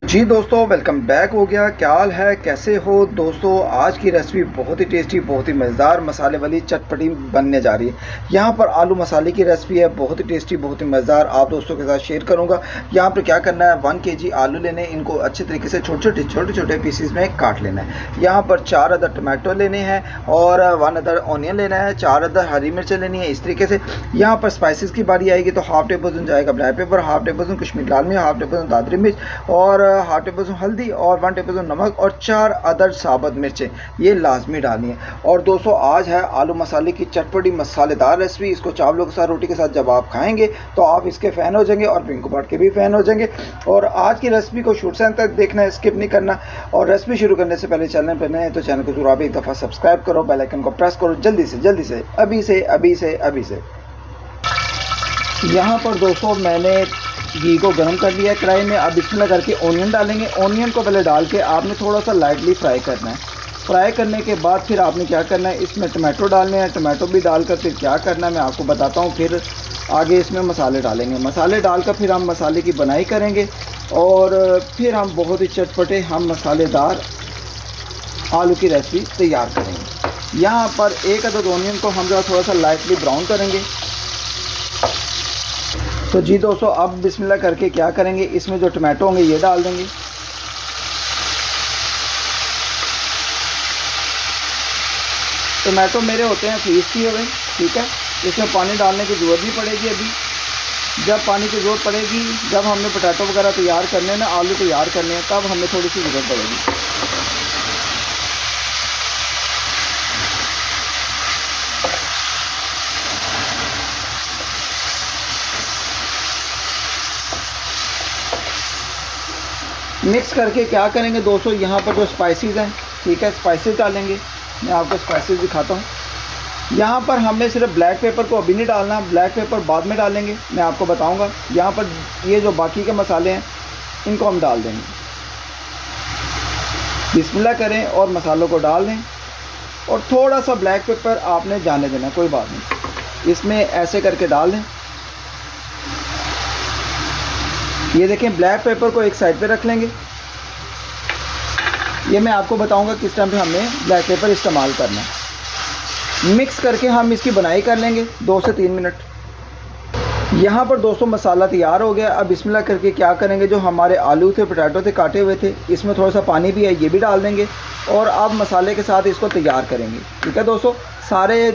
जी दोस्तों, welcome back हो गया। क्या हाल है, कैसे हो दोस्तों। आज की रेसिपी बहुत ही टेस्टी, बहुत ही मज़ेदार मसाले वाली चटपटी बनने जा रही है। यहाँ पर आलू मसाले की रेसिपी है, बहुत ही टेस्टी, बहुत ही मज़ेदार, आप दोस्तों के साथ शेयर करूँगा। यहाँ पर क्या करना है, 1 kg आलू लेने, इनको अच्छे तरीके से छोटे छोटे पीसीज में काट लेना है। यहाँ पर 4 अदर टमाटो लेने हैं और 1 अदर ऑनियन लेना है, 4 अदर हरी मिर्चें लेनी है। इस तरीके से यहाँ पर स्पाइसेस की बारी आएगी तो हाफ टेबल स्पून जाएगा black pepper, half tablespoon Kashmiri लाल मिर्च, हाफ टेबल स्पून दादरी मिर्च और हाफ टेबल स्पून हल्दी और 1 टेबल स्पून नमक और 4 अदर साबुत मिर्चें, ये लाजमी डालनी है। और दोस्तों, आज है आलू मसाले की चटपटी मसालेदार रेसिपी। इसको चावलों के साथ, रोटी के साथ जब आप खाएंगे तो आप इसके फ़ैन हो जाएंगे और पिंकू बाट के भी फ़ैन हो जाएंगे। और आज की रेसिपी को शुरू से अंत तक देखना है, स्किप नहीं करना। और रेसिपी शुरू करने से पहले चैनल पर नए हैं तो चैनल को जरूर आप एक दफ़ा सब्सक्राइब करो, बेल आइकन को प्रेस करो जल्दी से, अभी से। यहाँ पर दोस्तों मैंने घी को गर्म कर लिया है कढ़ाई में। अब इसमें करके ऑनियन डालेंगे। ऑनियन को पहले डाल के आपने थोड़ा सा लाइटली फ्राई करना है। फ्राई करने के बाद फिर आपने क्या करना है, इसमें टमाटो डालने हैं। टमाटो भी डालकर फिर क्या करना है मैं आपको बताता हूँ। फिर आगे इसमें मसाले डालेंगे। मसाले डालकर फिर हम मसाले की बनाई करेंगे और फिर हम बहुत ही चटपटे मसालेदार आलू की रेसिपी तैयार करेंगे। यहाँ पर 1 अदद ऑनियन को हम थोड़ा सा लाइटली ब्राउन करेंगे। तो जी दोस्तों, अब बिस्मिल्लाह करके क्या करेंगे, इसमें जो टमाटो होंगे ये डाल देंगे। टमाटो मेरे होते हैं फ्रीज किए हुए, ठीक है। इसमें पानी डालने की ज़रूरत नहीं पड़ेगी अभी। जब पानी की ज़रूरत पड़ेगी, जब हमने पोटैटो वगैरह तैयार करने हैं ना, आलू तैयार करने हैं, तब हमें थोड़ी सी ज़रूरत पड़ेगी। मिक्स करके क्या करेंगे दोस्तों, यहाँ पर जो स्पाइसेस हैं, ठीक है, स्पाइसेस डालेंगे। मैं आपको स्पाइसेस दिखाता हूँ। यहाँ पर हमें सिर्फ ब्लैक पेपर को अभी नहीं डालना, ब्लैक पेपर बाद में डालेंगे, मैं आपको बताऊँगा। यहाँ पर ये जो बाकी के मसाले हैं इनको हम डाल देंगे। बिस्मिल्लाह करें और मसालों को डाल दें और थोड़ा सा ब्लैक पेपर आपने जाने देना, कोई बात नहीं, इसमें ऐसे करके डाल दें। ये देखें, ब्लैक पेपर को एक साइड पे रख लेंगे। ये मैं आपको बताऊंगा किस टाइम पे हमने ब्लैक पेपर इस्तेमाल करना है। मिक्स करके हम इसकी बनाई कर लेंगे 2 से 3 मिनट। यहाँ पर दोस्तों मसाला तैयार हो गया। अब बिस्मिल्लाह करके क्या करेंगे, जो हमारे आलू थे, पोटैटो थे काटे हुए थे, इसमें थोड़ा सा पानी भी है, ये भी डाल देंगे और अब मसाले के साथ इसको तैयार करेंगे, ठीक है दोस्तों। सारे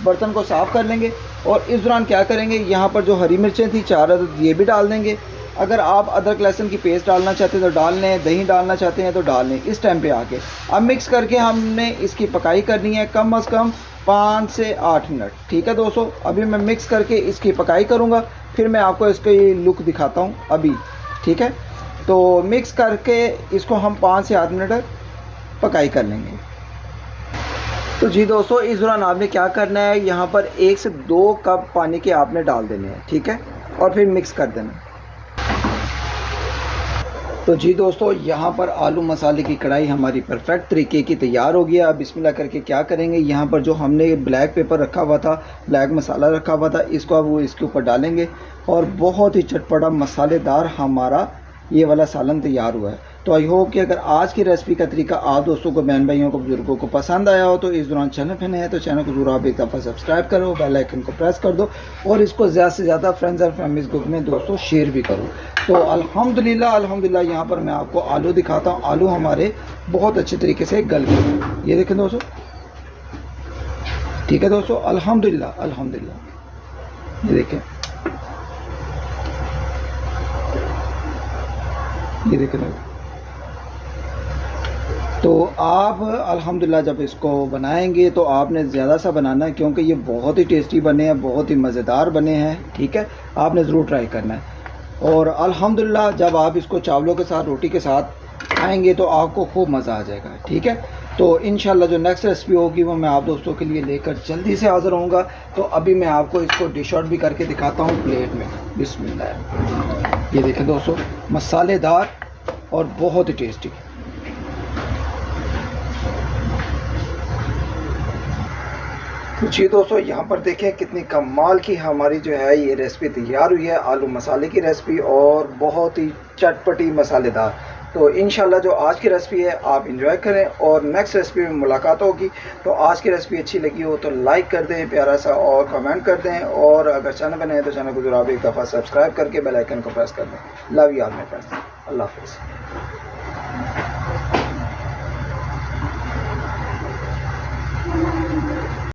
बर्तन को साफ़ कर लेंगे और इस दौरान क्या करेंगे, यहाँ पर जो हरी मिर्चें थी 4 अदद, ये भी डाल देंगे। अगर आप अदरक लहसुन की पेस्ट डालना चाहते हैं तो डाल लें, दही डालना चाहते हैं तो डाल लें इस टाइम पे आके। अब मिक्स करके हमने इसकी पकाई करनी है कम अज़ कम 5 से 8 मिनट, ठीक है दोस्तों। अभी मैं मिक्स करके इसकी पकाई करूँगा, फिर मैं आपको इसका लुक दिखाता हूँ अभी, ठीक है। तो मिक्स करके इसको हम 5 से 8 मिनट पकाई कर लेंगे। तो जी दोस्तों, इस दौरान आपने क्या करना है, यहाँ पर 1 से 2 कप पानी के आपने डाल देने हैं, ठीक है, और फिर मिक्स कर देना। तो जी दोस्तों, यहाँ पर आलू मसाले की कढ़ाई हमारी परफेक्ट तरीके की तैयार हो गया। अब बिस्मिल्लाह करके क्या करेंगे, यहाँ पर जो हमने ब्लैक पेपर रखा हुआ था, ब्लैक मसाला रखा हुआ था, इसको अब वो इसके ऊपर डालेंगे और बहुत ही चटपटा मसालेदार हमारा ये वाला सालन तैयार हुआ है। तो आई होप कि अगर आज की रेसिपी का तरीका आप दोस्तों को, बहन भाइयों को, बुजुर्गों को पसंद आया हो तो इस दौरान चैनल पर नए हैं तो चैनल को जरूर आप एक दफ़ा सब्सक्राइब करो, बेल आइकन को प्रेस कर दो और इसको ज़्यादा से ज़्यादा फ्रेंड्स और फैमिलीज ग्रुप में दोस्तों शेयर भी करो। तो अल्हम्दुलिल्लाह यहाँ पर मैं आपको आलू दिखाता हूँ। आलू हमारे बहुत अच्छे तरीके से गल गए, ये देखें दोस्तों, ठीक है दोस्तों, अल्हम्दुलिल्लाह। ये देखें, ये देखें दोस्तों। तो आप अल्हम्दुलिल्लाह जब इसको बनाएंगे तो आपने ज़्यादा सा बनाना है, क्योंकि ये बहुत ही टेस्टी बने हैं, बहुत ही मज़ेदार बने हैं, ठीक है। आपने ज़रूर ट्राई करना है। और अल्हम्दुलिल्लाह जब आप इसको चावलों के साथ, रोटी के साथ खाएंगे तो आपको खूब मज़ा आ जाएगा, ठीक है। तो इंशाल्लाह जो नेक्स्ट रेसिपी होगी वो मैं आप दोस्तों के लिए लेकर जल्दी से हाज़िर होऊंगा। तो अभी मैं आपको इसको डिश आउट भी करके दिखाता हूँ प्लेट में। बिस्मिल्लाह, ये देखें दोस्तों, मसालेदार और बहुत ही टेस्टी। जी दोस्तों, यहाँ पर देखें कितनी कमाल की हमारी जो है ये रेसिपी तैयार हुई है, आलू मसाले की रेसिपी, और बहुत ही चटपटी मसालेदार। तो इंशाल्लाह जो आज की रेसिपी है आप इंजॉय करें और नेक्स्ट रेसिपी में मुलाकात होगी। तो आज की रेसिपी अच्छी लगी हो तो लाइक कर दें प्यारा सा और कमेंट कर दें, और अगर चैनल बने हैं तो चैनल को जरूर आप एक दफ़ा सब्सक्राइब करके बेल आइकन को प्रेस कर दें। Love you all my friends, अल्लाह हाफ़िज़।